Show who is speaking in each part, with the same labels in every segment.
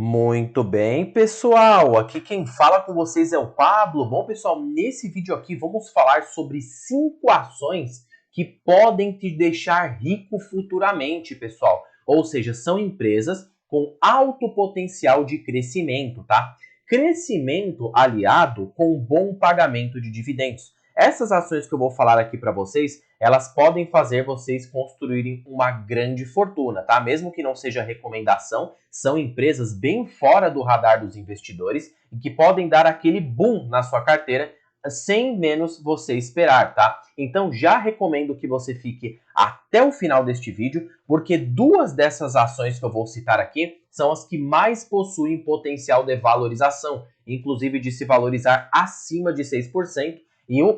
Speaker 1: Muito bem, pessoal. Aqui quem fala com vocês é o Pablo. Bom, pessoal, nesse vídeo aqui vamos falar sobre 5 ações que podem te deixar rico futuramente, pessoal. Ou seja, são empresas com alto potencial de crescimento, tá? Crescimento aliado com bom pagamento de dividendos. Essas ações que eu vou falar aqui para vocês, elas podem fazer vocês construírem uma grande fortuna, tá? Mesmo que não seja recomendação, são empresas bem fora do radar dos investidores e que podem dar aquele boom na sua carteira sem menos você esperar, tá? Então já recomendo que você fique até o final deste vídeo, porque duas dessas ações que eu vou citar aqui são as que mais possuem potencial de valorização, inclusive de se valorizar acima de 6%,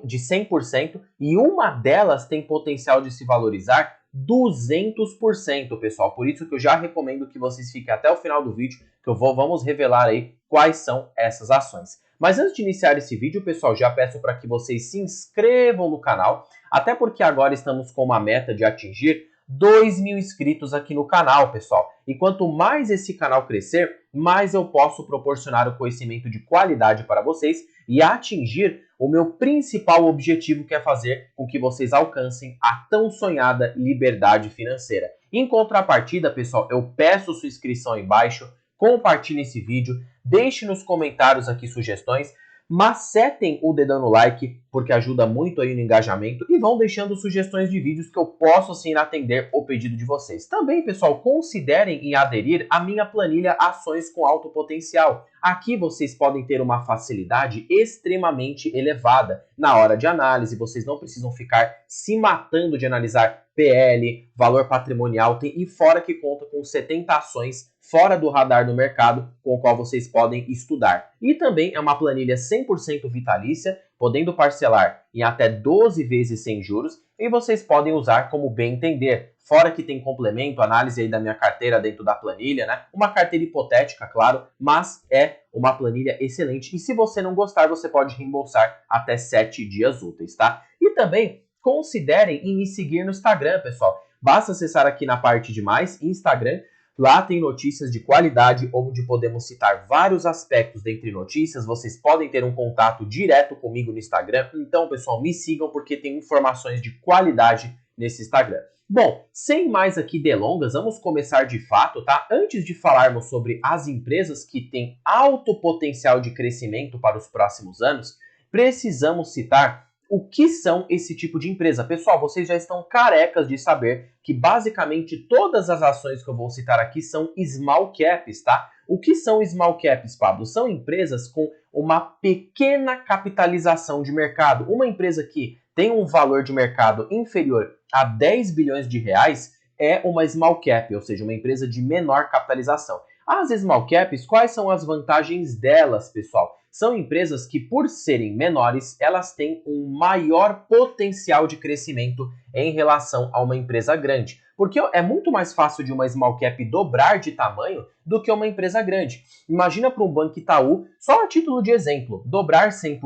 Speaker 1: de 100%, e uma delas tem potencial de se valorizar 200%, pessoal. Por isso que eu já recomendo que vocês fiquem até o final do vídeo, que vamos revelar aí quais são essas ações. Mas antes de iniciar esse vídeo, pessoal, já peço para que vocês se inscrevam no canal, até porque agora estamos com uma meta de atingir 2.000 inscritos aqui no canal, pessoal. E quanto mais esse canal crescer, mais eu posso proporcionar o conhecimento de qualidade para vocês e atingir o meu principal objetivo, que é fazer com que vocês alcancem a tão sonhada liberdade financeira. Em contrapartida, pessoal, eu peço sua inscrição aí embaixo, compartilhe esse vídeo, deixe nos comentários aqui sugestões, macetem o dedão no like, porque ajuda muito aí no engajamento, e vão deixando sugestões de vídeos que eu posso sim atender o pedido de vocês. Também, pessoal, considerem em aderir à minha planilha Ações com Alto Potencial. Aqui vocês podem ter uma facilidade extremamente elevada na hora de análise, vocês não precisam ficar se matando de analisar PL, valor patrimonial, e fora que conta com 70 ações fora do radar do mercado, com o qual vocês podem estudar. E também é uma planilha 100% vitalícia, podendo parcelar em até 12 vezes sem juros, e vocês podem usar como bem entender. Fora que tem complemento, análise aí da minha carteira dentro da planilha, né? Uma carteira hipotética, claro, mas é uma planilha excelente. E se você não gostar, você pode reembolsar até 7 dias úteis, tá? E também considerem em me seguir no Instagram, pessoal. Basta acessar aqui na parte de mais, Instagram. Lá tem notícias de qualidade, onde podemos citar vários aspectos dentre notícias. Vocês podem ter um contato direto comigo no Instagram. Então, pessoal, me sigam porque tem informações de qualidade nesse Instagram. Bom, sem mais aqui delongas, vamos começar de fato, tá? Antes de falarmos sobre as empresas que têm alto potencial de crescimento para os próximos anos, precisamos citar o que são esse tipo de empresa. Pessoal, vocês já estão carecas de saber que basicamente todas as ações que eu vou citar aqui são small caps, tá? O que são small caps, Pablo? São empresas com uma pequena capitalização de mercado. Uma empresa que tem um valor de mercado inferior a 10 bilhões de reais é uma small cap, ou seja, uma empresa de menor capitalização. As small caps, quais são as vantagens delas, pessoal? São empresas que, por serem menores, elas têm um maior potencial de crescimento em relação a uma empresa grande. Porque é muito mais fácil de uma small cap dobrar de tamanho do que uma empresa grande. Imagina para um Banco Itaú, só a título de exemplo, dobrar 100%.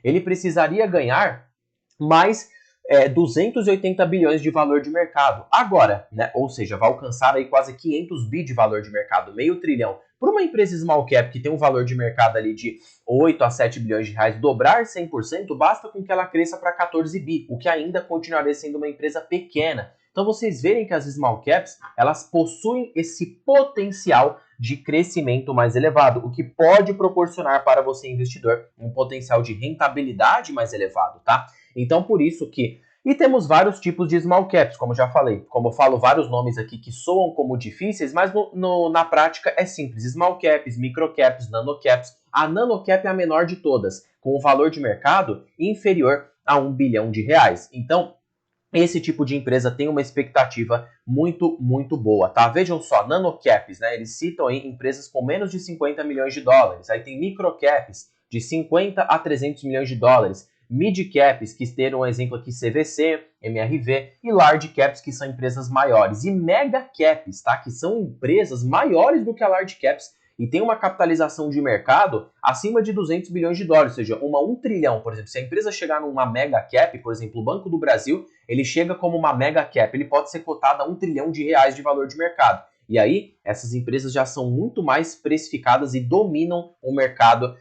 Speaker 1: Ele precisaria ganhar mais 280 bilhões de valor de mercado. Agora, né, ou seja, vai alcançar aí quase 500 bi de valor de mercado, meio trilhão. Para uma empresa small cap que tem um valor de mercado ali de 8 a 7 bilhões de reais, dobrar 100%, basta com que ela cresça para 14 bi, o que ainda continuaria sendo uma empresa pequena. Então vocês verem que as small caps, elas possuem esse potencial de crescimento mais elevado, o que pode proporcionar para você, investidor, um potencial de rentabilidade mais elevado, tá? Então, por isso que... E temos vários tipos de small caps, como já falei. Como eu falo vários nomes aqui que soam como difíceis, mas na prática é simples. Small caps, micro caps, nano caps. A nano cap é a menor de todas, com um valor de mercado inferior a 1 bilhão de reais. Então, esse tipo de empresa tem uma expectativa muito, muito boa, tá? Vejam só, nanocaps, né? Eles citam aí empresas com menos de 50 milhões de dólares. Aí tem microcaps, de 50 a 300 milhões de dólares. Mid-caps, que terão um exemplo aqui, CVC, MRV, e large caps, que são empresas maiores. E mega caps, tá? Que são empresas maiores do que a large caps e tem uma capitalização de mercado acima de 200 bilhões de dólares, ou seja, 1 trilhão, por exemplo. Se a empresa chegar numa mega cap, por exemplo, o Banco do Brasil, ele chega como uma mega cap, ele pode ser cotado a 1 trilhão de reais de valor de mercado. E aí, essas empresas já são muito mais precificadas e dominam o mercado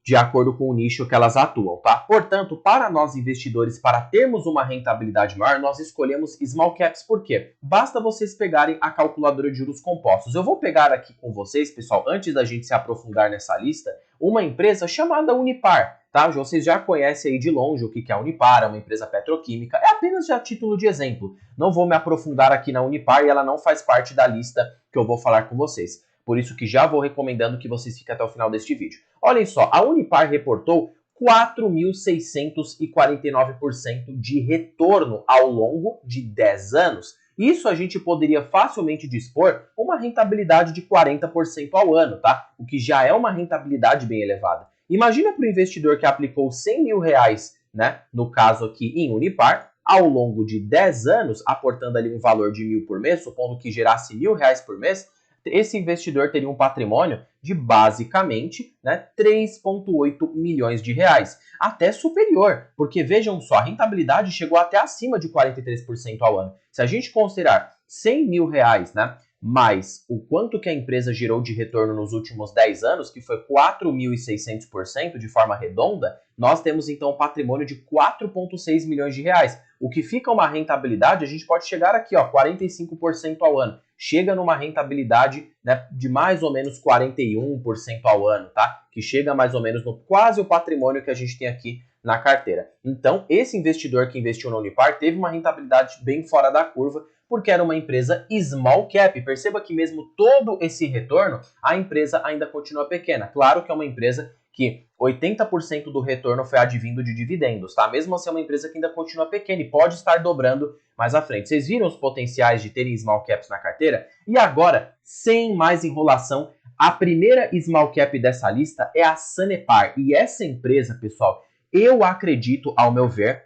Speaker 1: de acordo com o nicho que elas atuam, tá? Portanto, para nós investidores, para termos uma rentabilidade maior, nós escolhemos small caps. Por quê? Basta vocês pegarem a calculadora de juros compostos. Eu vou pegar aqui com vocês, pessoal, antes da gente se aprofundar nessa lista, uma empresa chamada Unipar, tá? Vocês já conhecem aí de longe o que é a Unipar, é uma empresa petroquímica, é apenas já título de exemplo. Não vou me aprofundar aqui na Unipar e ela não faz parte da lista que eu vou falar com vocês. Por isso que já vou recomendando que vocês fiquem até o final deste vídeo. Olhem só, a Unipar reportou 4.649% de retorno ao longo de 10 anos. Isso a gente poderia facilmente dispor uma rentabilidade de 40% ao ano, tá? O que já é uma rentabilidade bem elevada. Imagina para o investidor que aplicou 100 mil reais, né, no caso aqui em Unipar, ao longo de 10 anos, aportando ali um valor de 1.000 por mês, supondo que gerasse R$1.000 por mês, esse investidor teria um patrimônio de basicamente, né, 3,8 milhões de reais. Até superior, porque vejam só, a rentabilidade chegou até acima de 43% ao ano. Se a gente considerar 100 mil reais, né, mais o quanto que a empresa gerou de retorno nos últimos 10 anos, que foi 4.600% de forma redonda, nós temos então um patrimônio de 4,6 milhões de reais. O que fica uma rentabilidade, a gente pode chegar aqui, ó, 45% ao ano. Chega numa rentabilidade, né, de mais ou menos 41% ao ano, tá? Que chega mais ou menos no quase o patrimônio que a gente tem aqui na carteira. Então, esse investidor que investiu na Unipar teve uma rentabilidade bem fora da curva, porque era uma empresa small cap. Perceba que mesmo todo esse retorno, a empresa ainda continua pequena. Claro que é uma empresa que 80% do retorno foi advindo de dividendos, tá? Mesmo assim é uma empresa que ainda continua pequena e pode estar dobrando mais à frente. Vocês viram os potenciais de terem small caps na carteira? E agora, sem mais enrolação, a primeira small cap dessa lista é a Sanepar. E essa empresa, pessoal, eu acredito, ao meu ver,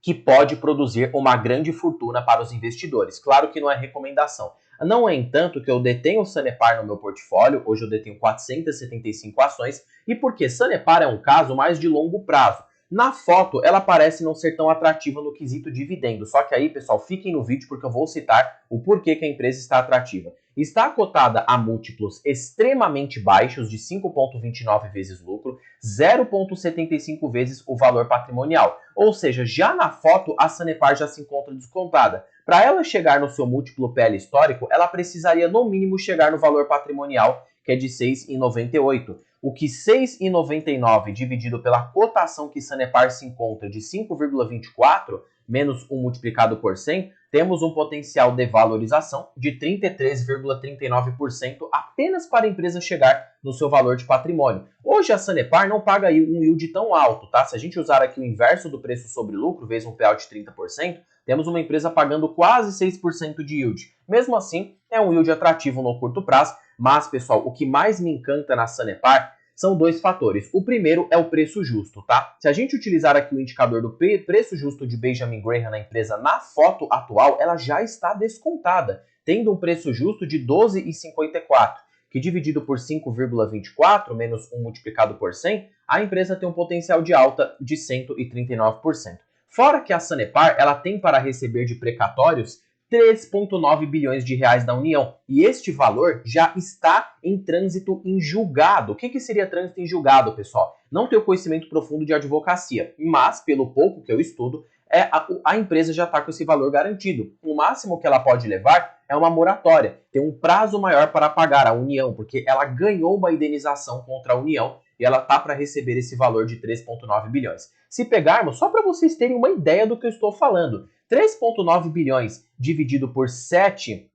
Speaker 1: que pode produzir uma grande fortuna para os investidores. Claro que não é recomendação. Não é, entanto, que eu detenho o Sanepar no meu portfólio, hoje eu detenho 475 ações, e porque Sanepar é um caso mais de longo prazo. Na foto, ela parece não ser tão atrativa no quesito dividendo, só que aí, pessoal, fiquem no vídeo porque eu vou citar o porquê que a empresa está atrativa. Está cotada a múltiplos extremamente baixos de 5,29 vezes lucro, 0,75 vezes o valor patrimonial. Ou seja, já na foto a Sanepar já se encontra descontada. Para ela chegar no seu múltiplo PL histórico, ela precisaria no mínimo chegar no valor patrimonial, que é de 6,98. O que 6,99 dividido pela cotação que Sanepar se encontra de 5,24, menos 1 multiplicado por 100, temos um potencial de valorização de 33,39% apenas para a empresa chegar no seu valor de patrimônio. Hoje a Sanepar não paga um yield tão alto, tá? Se a gente usar aqui o inverso do preço sobre lucro, vezes um PL de 30%, temos uma empresa pagando quase 6% de yield. Mesmo assim, é um yield atrativo no curto prazo, mas, pessoal, o que mais me encanta na Sanepar são dois fatores. O primeiro é o preço justo, tá? Se a gente utilizar aqui o indicador do preço justo de Benjamin Graham na empresa na foto atual, ela já está descontada, tendo um preço justo de 12,54, que dividido por 5,24 menos 1 multiplicado por 100, a empresa tem um potencial de alta de 139%. Fora que a Sanepar ela tem para receber de precatórios 3,9 bilhões de reais da União. E este valor já está em trânsito em julgado. O que seria trânsito em julgado, pessoal? Não tenho conhecimento profundo de advocacia, mas, pelo pouco que eu estudo, a empresa já está com esse valor garantido. O máximo que ela pode levar é uma moratória, tem um prazo maior para pagar a União, porque ela ganhou uma indenização contra a União e ela está para receber esse valor de 3,9 bilhões. Se pegarmos, só para vocês terem uma ideia do que eu estou falando, 3,9 bilhões dividido por 7,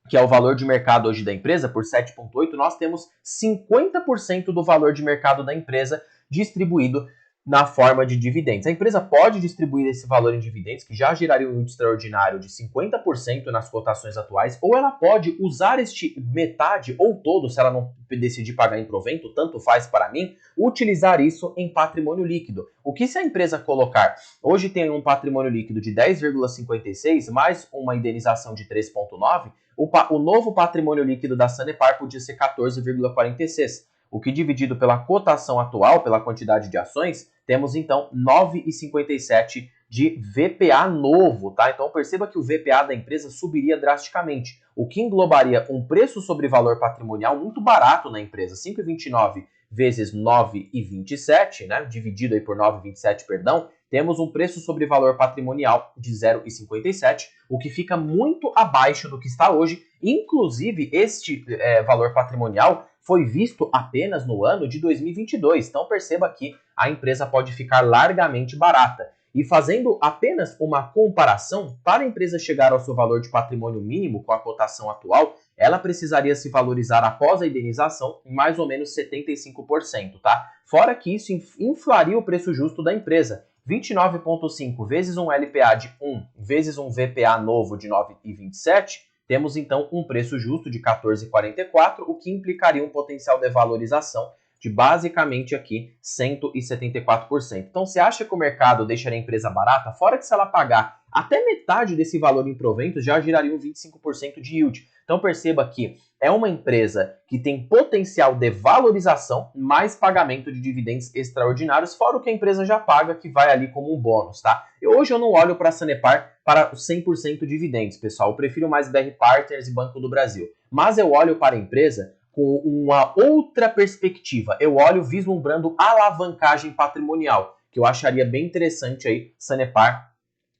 Speaker 1: que é o valor de mercado hoje da empresa, por 7,8, nós temos 50% do valor de mercado da empresa distribuído na forma de dividendos. A empresa pode distribuir esse valor em dividendos, que já geraria um yield extraordinário de 50% nas cotações atuais, ou ela pode usar este metade ou todo, se ela não decidir pagar em provento, tanto faz para mim, utilizar isso em patrimônio líquido. O que se a empresa colocar, hoje tem um patrimônio líquido de 10,56, mais uma indenização de 3,9, o novo patrimônio líquido da Sanepar podia ser 14,46. O que dividido pela cotação atual, pela quantidade de ações, temos então 9,57 de VPA novo, tá? Então perceba que o VPA da empresa subiria drasticamente, o que englobaria um preço sobre valor patrimonial muito barato na empresa, 5,29 vezes 9,27, né? Dividido aí por 9,27, perdão, temos um preço sobre valor patrimonial de 0,57, o que fica muito abaixo do que está hoje. Inclusive, este valor patrimonial foi visto apenas no ano de 2022. Então perceba que a empresa pode ficar largamente barata. E fazendo apenas uma comparação, para a empresa chegar ao seu valor de patrimônio mínimo com a cotação atual, ela precisaria se valorizar após a indenização em mais ou menos 75%, tá? Fora que isso inflaria o preço justo da empresa. 29,5 vezes um LPA de 1 vezes um VPA novo de 9,27, temos então um preço justo de 14,44, o que implicaria um potencial de valorização de basicamente aqui 174%. Então, você acha que o mercado deixaria a empresa barata? Fora que se ela pagar até metade desse valor em proventos, já geraria um 25% de yield. Então, perceba que é uma empresa que tem potencial de valorização, mais pagamento de dividendos extraordinários, fora o que a empresa já paga, que vai ali como um bônus, tá? Hoje eu não olho para a Sanepar para os 100% dividendos, pessoal. Eu prefiro mais BR Partners e Banco do Brasil. Mas eu olho para a empresa com uma outra perspectiva. Eu olho vislumbrando alavancagem patrimonial, que eu acharia bem interessante aí Sanepar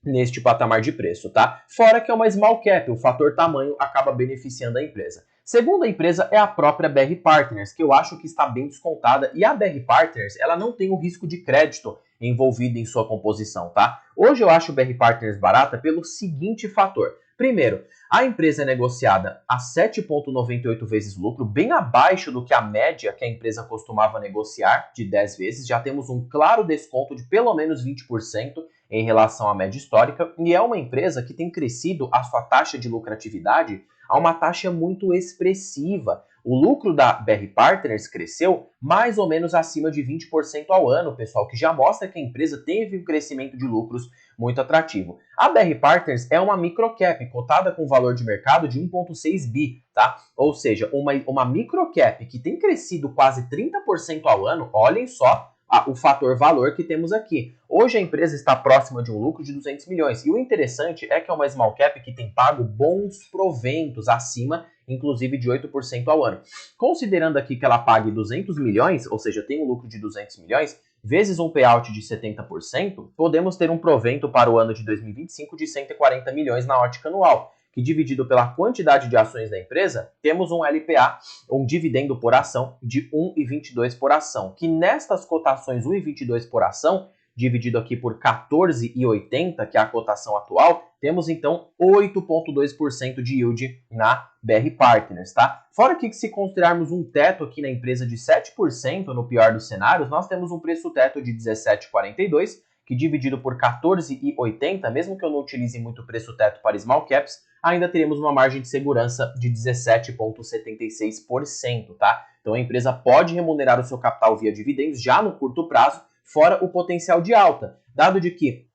Speaker 1: neste patamar de preço, tá? Fora que é uma small cap, o fator tamanho acaba beneficiando a empresa. Segunda empresa é a própria BR Partners, que eu acho que está bem descontada, e a BR Partners, ela não tem o risco de crédito envolvido em sua composição, tá? Hoje eu acho o BR Partners barata pelo seguinte fator. Primeiro, a empresa é negociada a 7,98 vezes lucro, bem abaixo do que a média que a empresa costumava negociar, de 10 vezes. Já temos um claro desconto de pelo menos 20% em relação à média histórica, e é uma empresa que tem crescido a sua taxa de lucratividade a uma taxa muito expressiva. O lucro da BR Partners cresceu mais ou menos acima de 20% ao ano, pessoal, que já mostra que a empresa teve um crescimento de lucros muito atrativo. A BR Partners é uma microcap, cotada com valor de mercado de 1,6 bi, tá? Ou seja, uma microcap que tem crescido quase 30% ao ano, olhem só o fator valor que temos aqui. Hoje a empresa está próxima de um lucro de 200 milhões. E o interessante é que é uma small cap que tem pago bons proventos acima, inclusive de 8% ao ano. Considerando aqui que ela pague 200 milhões, ou seja, tem um lucro de 200 milhões, vezes um payout de 70%, podemos ter um provento para o ano de 2025 de 140 milhões na ótica anual, que dividido pela quantidade de ações da empresa, temos um LPA, um dividendo por ação, de 1,22 por ação, que nestas cotações 1,22 por ação, dividido aqui por 14,80, que é a cotação atual, temos então 8,2% de yield na BR Partners, tá? Fora que se considerarmos um teto aqui na empresa de 7% no pior dos cenários, nós temos um preço teto de 17,42, que dividido por 14,80, mesmo que eu não utilize muito preço teto para small caps, ainda teremos uma margem de segurança de 17,76%, tá? Então a empresa pode remunerar o seu capital via dividendos já no curto prazo, fora o potencial de alta, dado de que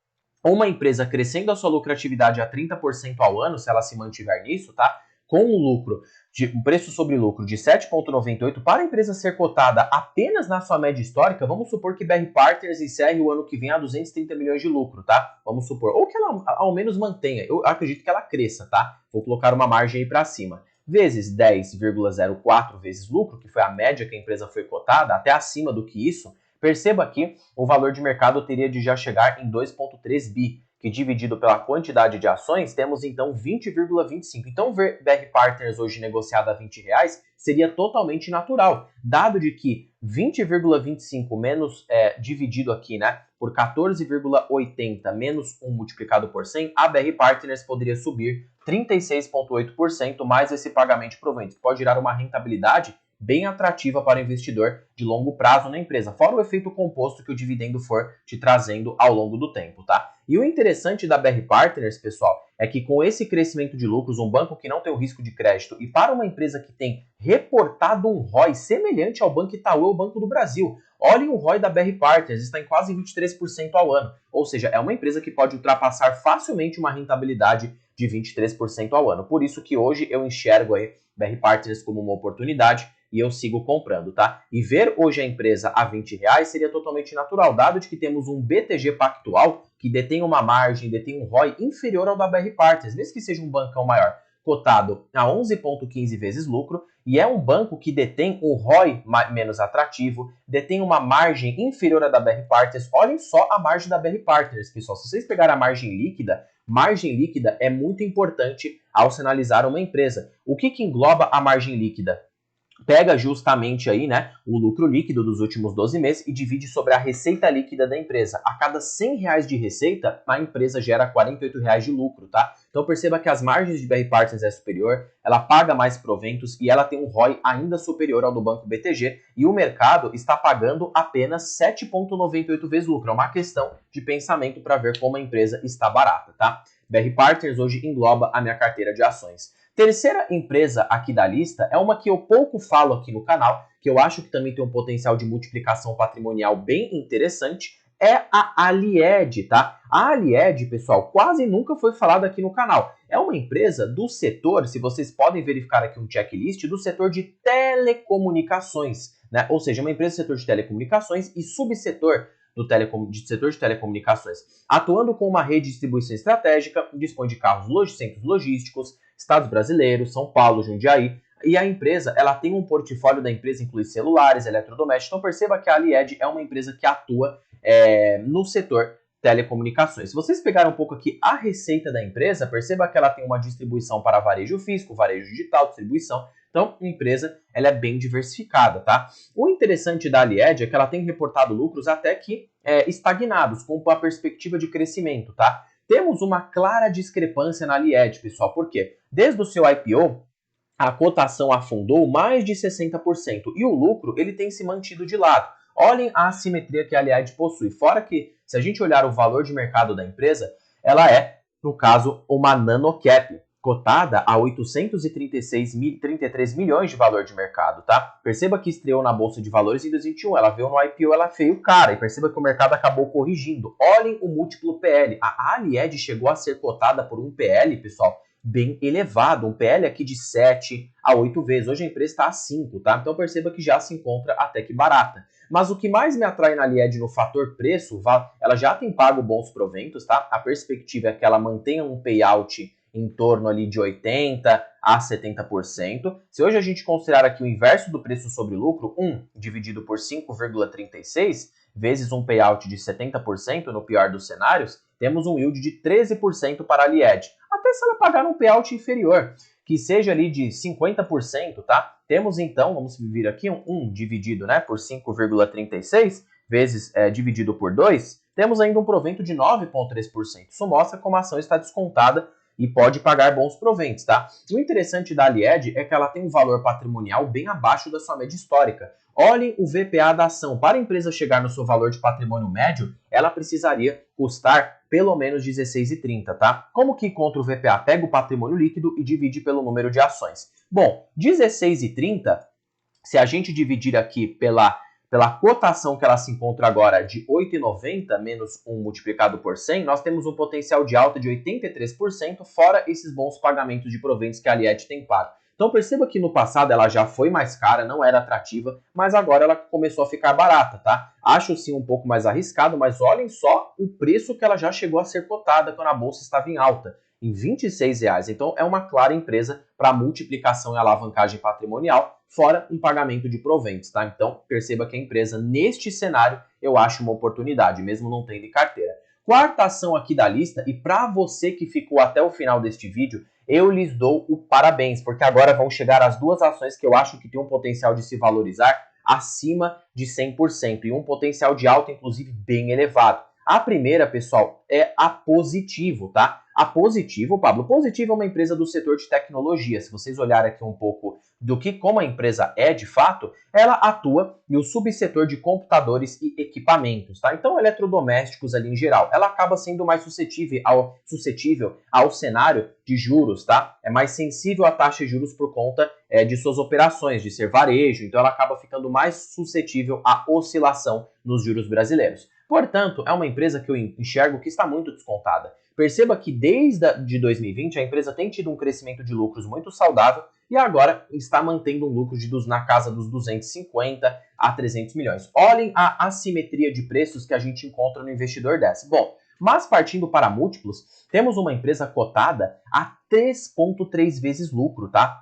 Speaker 1: uma empresa crescendo a sua lucratividade a 30% ao ano, se ela se mantiver nisso, tá? Com um lucro, um preço sobre lucro de 7,98, para a empresa ser cotada apenas na sua média histórica, vamos supor que BR Partners encerre o ano que vem a 230 milhões de lucro, tá? Vamos supor. Ou que ela ao menos mantenha. Eu acredito que ela cresça, tá? Vou colocar uma margem aí para cima. Vezes 10,04 vezes lucro, que foi a média que a empresa foi cotada, até acima do que isso, perceba que o valor de mercado teria de já chegar em 2,3 bi, que dividido pela quantidade de ações, temos então 20,25. Então, ver BR Partners hoje negociado a R$20 seria totalmente natural, dado de que 20,25 menos dividido aqui, né, por 14,80 menos 1 multiplicado por 100, a BR Partners poderia subir 36,8% mais esse pagamento de proventos. Pode gerar uma rentabilidade bem atrativa para o investidor de longo prazo na empresa, fora o efeito composto que o dividendo for te trazendo ao longo do tempo, tá? E o interessante da BR Partners, pessoal, é que com esse crescimento de lucros, um banco que não tem o risco de crédito e para uma empresa que tem reportado um ROI semelhante ao Banco Itaú ou Banco do Brasil, olhem o ROI da BR Partners, está em quase 23% ao ano, ou seja, é uma empresa que pode ultrapassar facilmente uma rentabilidade de 23% ao ano. Por isso que hoje eu enxergo aí BR Partners como uma oportunidade e eu sigo comprando, tá? E ver hoje a empresa a R$20 seria totalmente natural, dado de que temos um BTG Pactual que detém uma margem, detém um ROI inferior ao da BR Partners, mesmo que seja um bancão maior, cotado a 11,15 vezes lucro, e é um banco que detém um ROI menos atrativo, detém uma margem inferior à da BR Partners. Olhem só a margem da BR Partners, pessoal. Se vocês pegarem a margem líquida é muito importante ao se analisar uma empresa. O que engloba a margem líquida? Pega justamente aí, né, o lucro líquido dos últimos 12 meses e divide sobre a receita líquida da empresa. A cada R$100 de receita, a empresa gera R$48 de lucro, tá? Então perceba que as margens de BR Partners é superior, ela paga mais proventos e ela tem um ROI ainda superior ao do Banco BTG, e o mercado está pagando apenas 7,98 vezes lucro. É uma questão de pensamento para ver como a empresa está barata, tá? BR Partners hoje engloba a minha carteira de ações. Terceira empresa aqui da lista é uma que eu pouco falo aqui no canal, que eu acho que também tem um potencial de multiplicação patrimonial bem interessante, é a Alied, tá? A Alied, pessoal, quase nunca foi falada aqui no canal. É uma empresa do setor, se vocês podem verificar aqui um checklist, do setor de telecomunicações, né? Ou seja, uma empresa do setor de telecomunicações e subsetor do setor de telecomunicações, atuando com uma rede de distribuição estratégica, dispõe de centros logísticos, estados brasileiros, São Paulo, Jundiaí, e a empresa, ela tem um portfólio da empresa, inclui celulares, eletrodomésticos. Então perceba que a Alied é uma empresa que atua no setor telecomunicações. Se vocês pegarem um pouco aqui a receita da empresa, perceba que ela tem uma distribuição para varejo físico, varejo digital, distribuição. Então, a empresa ela é bem diversificada, tá? O interessante da Alied é que ela tem reportado lucros até que estagnados, com a perspectiva de crescimento, tá? Temos uma clara discrepância na Alied, pessoal. Por quê? Desde o seu IPO, a cotação afundou mais de 60% e o lucro ele tem se mantido de lado. Olhem a assimetria que a Alied possui. Fora que, se a gente olhar o valor de mercado da empresa, ela é, no caso, uma nanocap, cotada a 833 milhões de valor de mercado, tá? Perceba que estreou na Bolsa de Valores em 2021, ela veio no IPO, ela veio cara, e perceba que o mercado acabou corrigindo. Olhem o múltiplo PL. A Alied chegou a ser cotada por um PL, pessoal, bem elevado, um PL aqui de 7 a 8 vezes. Hoje a empresa está a 5, tá? Então perceba que já se encontra até que barata. Mas o que mais me atrai na Alied no fator preço, ela já tem pago bons proventos, tá? A perspectiva é que ela mantenha um payout em torno ali de 80% a 70%. Se hoje a gente considerar aqui o inverso do preço sobre lucro, 1 dividido por 5,36, vezes um payout de 70% no pior dos cenários, temos um yield de 13% para a Alied. Até se ela pagar um payout inferior, que seja ali de 50%, tá? Temos então, vamos vir aqui, 1 dividido, né, por 5,36, vezes dividido por 2, temos ainda um provento de 9,3%. Isso mostra como a ação está descontada e pode pagar bons proventos, tá? O interessante da Alied é que ela tem um valor patrimonial bem abaixo da sua média histórica. Olhem o VPA da ação. Para a empresa chegar no seu valor de patrimônio médio, ela precisaria custar pelo menos R$16,30, tá? Como que encontra o VPA? Pega o patrimônio líquido e divide pelo número de ações. Bom, R$16,30, se a gente dividir aqui pela cotação que ela se encontra agora de 8,90 menos 1 multiplicado por 100, nós temos um potencial de alta de 83%, fora esses bons pagamentos de proventos que a Alied tem pago. Então perceba que no passado ela já foi mais cara, não era atrativa, mas agora ela começou a ficar barata, tá? Acho sim um pouco mais arriscado, mas olhem só o preço que ela já chegou a ser cotada quando a bolsa estava em alta, em R$26. Então é uma clara empresa para multiplicação e alavancagem patrimonial, fora um pagamento de proventos, tá? Então perceba que a empresa, neste cenário, eu acho uma oportunidade, mesmo não tendo em carteira. Quarta ação aqui da lista, e para você que ficou até o final deste vídeo, eu lhes dou o parabéns, porque agora vão chegar as duas ações que eu acho que tem um potencial de se valorizar acima de 100% e um potencial de alta, inclusive, bem elevado. A primeira, pessoal, é a Positivo, tá? A Positivo, Pablo, Positivo é uma empresa do setor de tecnologia. Se vocês olharem aqui um pouco do que como a empresa é de fato, ela atua no subsetor de computadores e equipamentos, tá? Então, eletrodomésticos ali em geral, ela acaba sendo mais suscetível ao cenário de juros, tá? É mais sensível à taxa de juros por conta de suas operações, de ser varejo, então ela acaba ficando mais suscetível à oscilação nos juros brasileiros. Portanto, é uma empresa que eu enxergo que está muito descontada. Perceba que desde 2020 a empresa tem tido um crescimento de lucros muito saudável e agora está mantendo um lucro na casa dos 250 a 300 milhões. Olhem a assimetria de preços que a gente encontra no investidor 10. Bom, Mas partindo para múltiplos, temos uma empresa cotada a 3,3 vezes lucro, tá?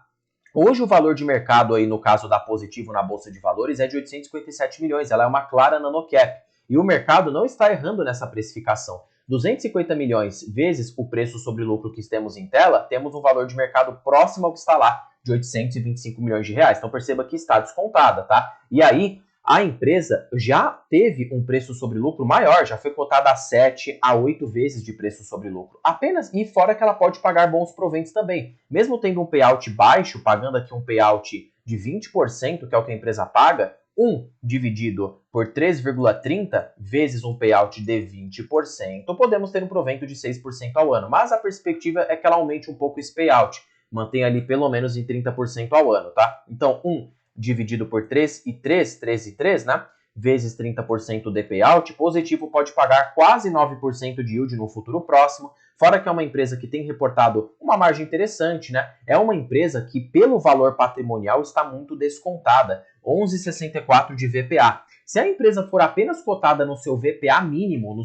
Speaker 1: Hoje o valor de mercado aí no caso da Positivo na Bolsa de Valores é de 857 milhões, ela é uma clara nanocap. E o mercado não está errando nessa precificação. 250 milhões vezes o preço sobre lucro que temos em tela, temos um valor de mercado próximo ao que está lá, de 825 milhões de reais. Então perceba que está descontada, tá? E aí, a empresa já teve um preço sobre lucro maior, já foi cotada a 7 a 8 vezes de preço sobre lucro. Apenas, e fora que ela pode pagar bons proventos também. Mesmo tendo um payout baixo, pagando aqui um payout de 20%, que é o que a empresa paga, 1 dividido por 3,30 vezes um payout de 20%, podemos ter um provento de 6% ao ano. Mas a perspectiva é que ela aumente um pouco esse payout, mantenha ali pelo menos em 30% ao ano, tá? Então, 1 dividido por 3 e 3, né? Vezes 30% de payout, Positivo pode pagar quase 9% de yield no futuro próximo, fora que é uma empresa que tem reportado uma margem interessante, né? É uma empresa que, pelo valor patrimonial, está muito descontada, 11,64 de VPA. Se a empresa for apenas cotada no seu VPA mínimo,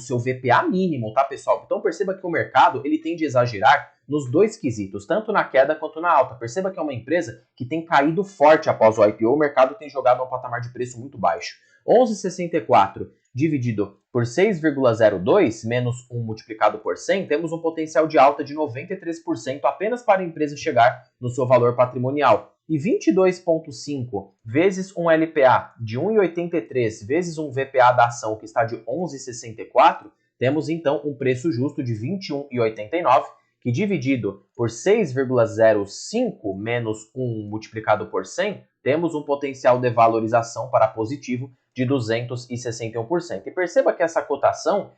Speaker 1: tá, pessoal? Então perceba que o mercado ele tende a exagerar nos dois quesitos, tanto na queda quanto na alta. Perceba que é uma empresa que tem caído forte após o IPO, o mercado tem jogado a um patamar de preço muito baixo. 11,64 dividido por 6,02 menos 1 multiplicado por 100, temos um potencial de alta de 93% apenas para a empresa chegar no seu valor patrimonial. E 22,5 vezes um LPA de 1,83 vezes um VPA da ação que está de 11,64, temos então um preço justo de 21,89, que dividido por 6,05 menos 1 multiplicado por 100, temos um potencial de valorização para Positivo de 261%. E perceba que essa cotação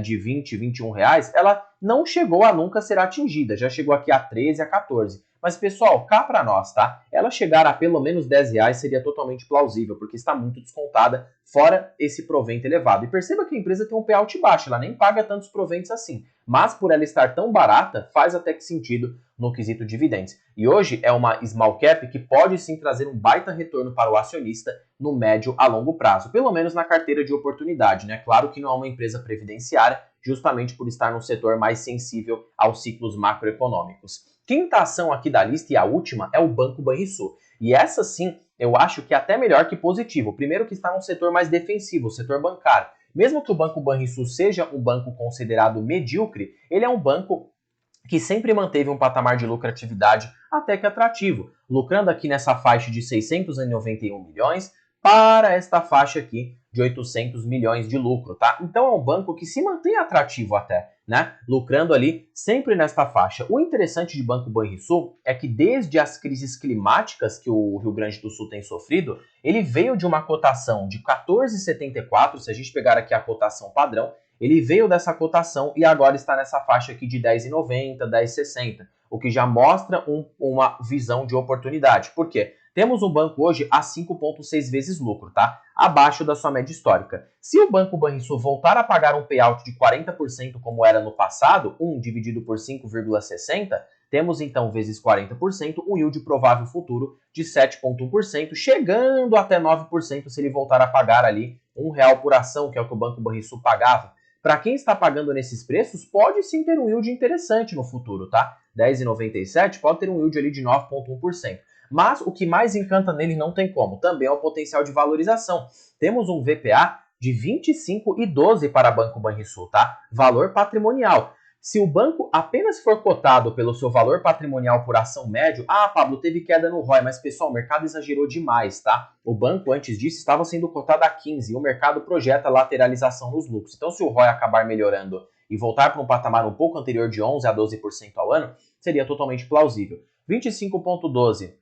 Speaker 1: de 20, 21 reais, ela não chegou a nunca ser atingida, já chegou aqui a 13, a 14. Mas, pessoal, cá para nós, tá? Ela chegar a pelo menos 10 reais seria totalmente plausível, porque está muito descontada, fora esse provento elevado. E perceba que a empresa tem um payout baixo, ela nem paga tantos proventos assim. Mas, por ela estar tão barata, faz até que sentido no quesito dividendos. E hoje é uma small cap que pode sim trazer um baita retorno para o acionista no médio a longo prazo, pelo menos na carteira de oportunidade, né? Claro que não é uma empresa previdenciária, justamente por estar num setor mais sensível aos ciclos macroeconômicos. Quinta ação aqui da lista e a última é o Banco Banrisul. E essa sim, eu acho que é até melhor que Positivo. Primeiro que está num setor mais defensivo, o setor bancário. Mesmo que o Banco Banrisul seja um banco considerado medíocre, ele é um banco que sempre manteve um patamar de lucratividade até que atrativo, lucrando aqui nessa faixa de 691 milhões para esta faixa aqui de 800 milhões de lucro, tá? Então é um banco que se mantém atrativo até, né? Lucrando ali sempre nesta faixa. O interessante de Banco Banrisul é que desde as crises climáticas que o Rio Grande do Sul tem sofrido, ele veio de uma cotação de 14,74, se a gente pegar aqui a cotação padrão, ele veio dessa cotação e agora está nessa faixa aqui de 10,90, 10,60, o que já mostra uma visão de oportunidade. Por quê? Temos um banco hoje a 5,6 vezes lucro, tá? Abaixo da sua média histórica. Se o Banco Banrisul voltar a pagar um payout de 40% como era no passado, 1 dividido por 5,60, temos então vezes 40%, um yield provável futuro de 7,1%, chegando até 9% se ele voltar a pagar ali R$1 por ação, que é o que o Banco Banrisul pagava. Para quem está pagando nesses preços, pode sim ter um yield interessante no futuro, tá? 10,97 pode ter um yield ali de 9,1%. Mas o que mais encanta nele não tem como, também é o potencial de valorização. Temos um VPA de 25,12 para Banco Banrisul, tá? Valor patrimonial. Se o banco apenas for cotado pelo seu valor patrimonial por ação médio, Pablo, teve queda no ROI, mas pessoal, o mercado exagerou demais, tá? O banco antes disso estava sendo cotado a 15 e o mercado projeta lateralização nos lucros. Então se o ROI acabar melhorando e voltar para um patamar um pouco anterior de 11 a 12% ao ano, seria totalmente plausível. 25,12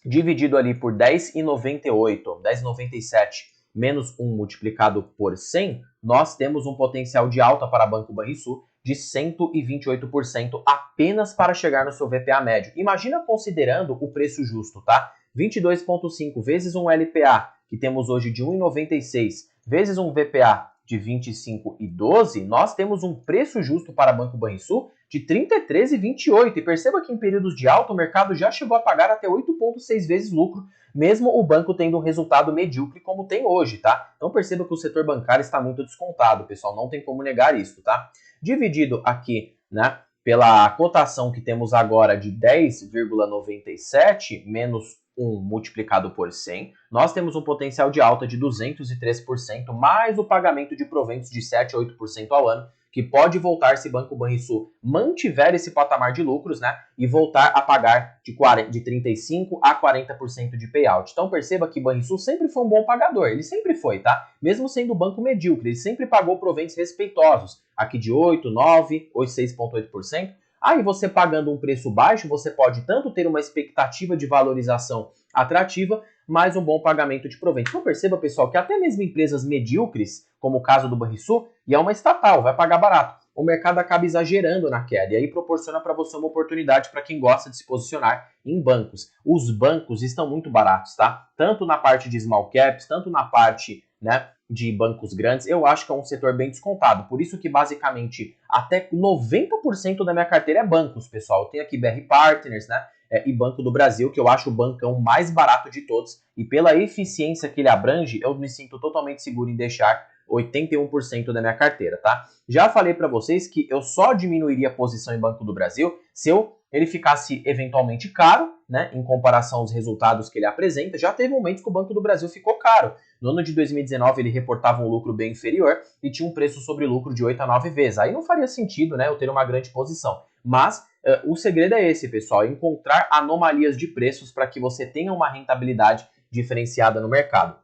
Speaker 1: dividido ali por 10,98, 10,97 menos 1 multiplicado por 100, nós temos um potencial de alta para Banco Banrisul de 128% apenas para chegar no seu VPA médio. Imagina considerando o preço justo, tá? 22,5 vezes um LPA, que temos hoje de 1,96, vezes um VPA de 25,12, nós temos um preço justo para Banco Banrisul de 33,28. E perceba que em períodos de alta o mercado já chegou a pagar até 8,6 vezes lucro, mesmo o banco tendo um resultado medíocre como tem hoje, tá? Então perceba que o setor bancário está muito descontado, pessoal, não tem como negar isso, tá? Dividido aqui, né, pela cotação que temos agora de 10,97 menos 1 multiplicado por 100, nós temos um potencial de alta de 203%, mais o pagamento de proventos de 7 a 8% ao ano, que pode voltar se Banco Banrisul mantiver esse patamar de lucros, né, e voltar a pagar de 35% a 40% de payout. Então perceba que Banrisul sempre foi um bom pagador, ele sempre foi, tá? Mesmo sendo banco medíocre, ele sempre pagou proventos respeitosos, aqui de 8, 9, 6,8%. Aí você pagando um preço baixo, você pode tanto ter uma expectativa de valorização atrativa, mais um bom pagamento de proventos. Então perceba, pessoal, que até mesmo empresas medíocres, como o caso do Banrisul, e é uma estatal, vai pagar barato, o mercado acaba exagerando na queda, e aí proporciona para você uma oportunidade para quem gosta de se posicionar em bancos. Os bancos estão muito baratos, tá? Tanto na parte de small caps, tanto na parte, né, de bancos grandes, eu acho que é um setor bem descontado. Por isso que basicamente até 90% da minha carteira é bancos, pessoal. Eu tenho aqui BR Partners, né? E Banco do Brasil, que eu acho o bancão mais barato de todos. E pela eficiência que ele abrange, eu me sinto totalmente seguro em deixar 81% da minha carteira, tá? Já falei para vocês que eu só diminuiria a posição em Banco do Brasil se ele ficasse eventualmente caro, né, em comparação aos resultados que ele apresenta. Já teve momentos que o Banco do Brasil ficou caro. No ano de 2019 ele reportava um lucro bem inferior e tinha um preço sobre lucro de 8 a 9 vezes. Aí não faria sentido, né, eu ter uma grande posição. Mas o segredo é esse, pessoal, encontrar anomalias de preços para que você tenha uma rentabilidade diferenciada no mercado.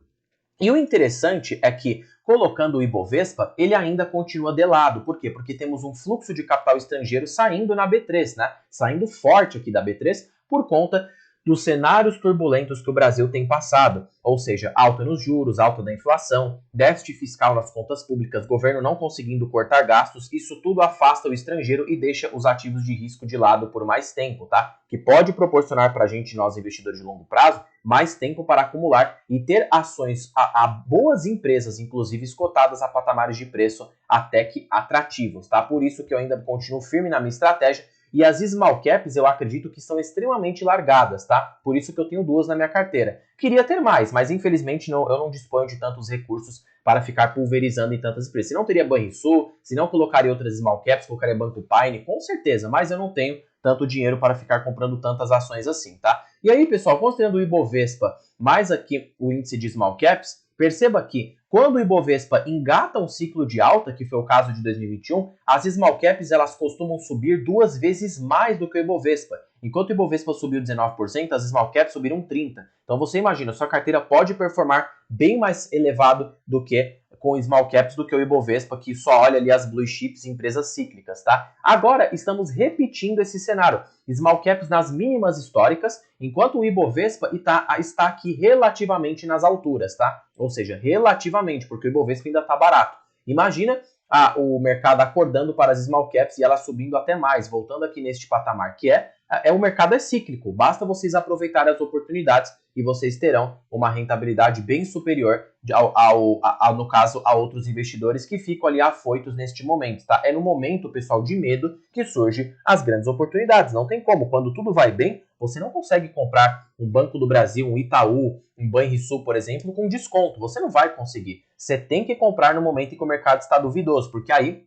Speaker 1: E o interessante é que, colocando o Ibovespa, ele ainda continua de lado. Por quê? Porque temos um fluxo de capital estrangeiro saindo na B3, né? Saindo forte aqui da B3 por conta dos cenários turbulentos que o Brasil tem passado, ou seja, alta nos juros, alta da inflação, déficit fiscal nas contas públicas, governo não conseguindo cortar gastos, isso tudo afasta o estrangeiro e deixa os ativos de risco de lado por mais tempo, tá? Que pode proporcionar para a gente, nós investidores de longo prazo, mais tempo para acumular e ter ações a boas empresas, inclusive cotadas a patamares de preço até que atrativos, tá? Por isso que eu ainda continuo firme na minha estratégia. E as small caps eu acredito que são extremamente largadas, tá? Por isso que eu tenho duas na minha carteira. Queria ter mais, mas infelizmente eu não disponho de tantos recursos para ficar pulverizando em tantas empresas. Se não teria Banrisul, se não colocaria outras small caps, colocaria Banco Paine, com certeza, mas eu não tenho tanto dinheiro para ficar comprando tantas ações assim, tá? E aí, pessoal, considerando o Ibovespa mais aqui o índice de small caps, perceba que quando o Ibovespa engata um ciclo de alta, que foi o caso de 2021, as small caps elas costumam subir 2 vezes mais do que o Ibovespa. Enquanto o Ibovespa subiu 19%, as small caps subiram 30%. Então você imagina, sua carteira pode performar bem mais elevado do que com small caps do que o Ibovespa, que só olha ali as blue chips e empresas cíclicas, tá? Agora estamos repetindo esse cenário. Small caps nas mínimas históricas, enquanto o Ibovespa está aqui relativamente nas alturas, tá? Ou seja, relativamente, porque o Ibovespa ainda está barato. Imagina o mercado acordando para as small caps e elas subindo até mais, voltando aqui neste patamar, que o mercado é cíclico, basta vocês aproveitarem as oportunidades e vocês terão uma rentabilidade bem superior, no caso, a outros investidores que ficam ali afoitos neste momento, tá? É no momento, pessoal, de medo que surgem as grandes oportunidades, não tem como. Quando tudo vai bem, você não consegue comprar um Banco do Brasil, um Itaú, um Banrisul, por exemplo, com desconto, você não vai conseguir. Você tem que comprar no momento em que o mercado está duvidoso, porque aí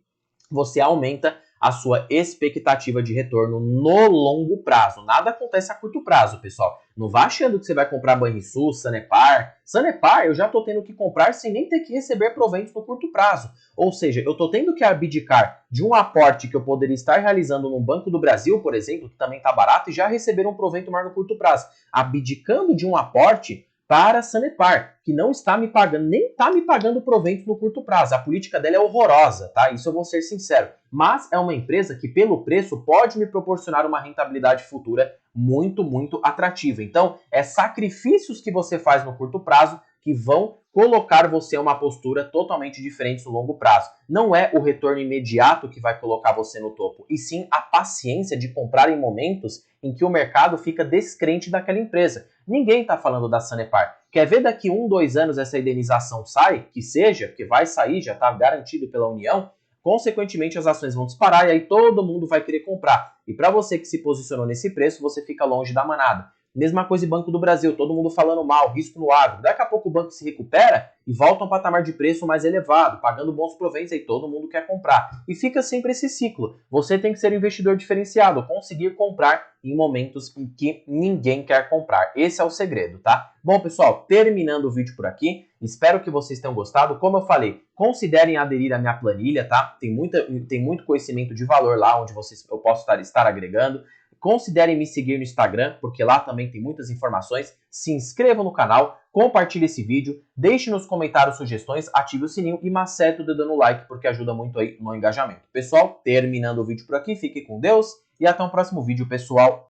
Speaker 1: você aumenta a sua expectativa de retorno no longo prazo. Nada acontece a curto prazo, pessoal. Não vá achando que você vai comprar Banrisul, Sanepar. Sanepar eu já estou tendo que comprar sem nem ter que receber proventos no curto prazo. Ou seja, eu estou tendo que abdicar de um aporte que eu poderia estar realizando no Banco do Brasil, por exemplo, que também está barato, e já receber um provento maior no curto prazo. Abdicando de um aporte para a Sanepar, que não está me pagando, nem está me pagando proventos no curto prazo. A política dela é horrorosa, tá? Isso eu vou ser sincero. Mas é uma empresa que, pelo preço, pode me proporcionar uma rentabilidade futura muito, muito atrativa. Então, sacrifícios que você faz no curto prazo que vão colocar você em uma postura totalmente diferente no longo prazo. Não é o retorno imediato que vai colocar você no topo, e sim a paciência de comprar em momentos em que o mercado fica descrente daquela empresa. Ninguém está falando da Sanepar. Quer ver daqui 1, 2 anos essa indenização sai? Que seja, porque vai sair, já está garantido pela União. Consequentemente, as ações vão disparar e aí todo mundo vai querer comprar. E para você que se posicionou nesse preço, você fica longe da manada. Mesma coisa em Banco do Brasil, todo mundo falando mal, risco no agro. Daqui a pouco o banco se recupera e volta a um patamar de preço mais elevado, pagando bons proventos e todo mundo quer comprar. E fica sempre esse ciclo. Você tem que ser um investidor diferenciado, conseguir comprar em momentos em que ninguém quer comprar. Esse é o segredo, tá? Bom, pessoal, terminando o vídeo por aqui. Espero que vocês tenham gostado. Como eu falei, considerem aderir à minha planilha, tá? Tem muito conhecimento de valor lá, onde eu posso estar agregando. Considerem me seguir no Instagram, porque lá também tem muitas informações. Se inscrevam no canal, compartilhe esse vídeo, deixe nos comentários sugestões, ative o sininho e macete o dedo no like, porque ajuda muito aí no engajamento. Pessoal, terminando o vídeo por aqui, fique com Deus e até o próximo vídeo, pessoal.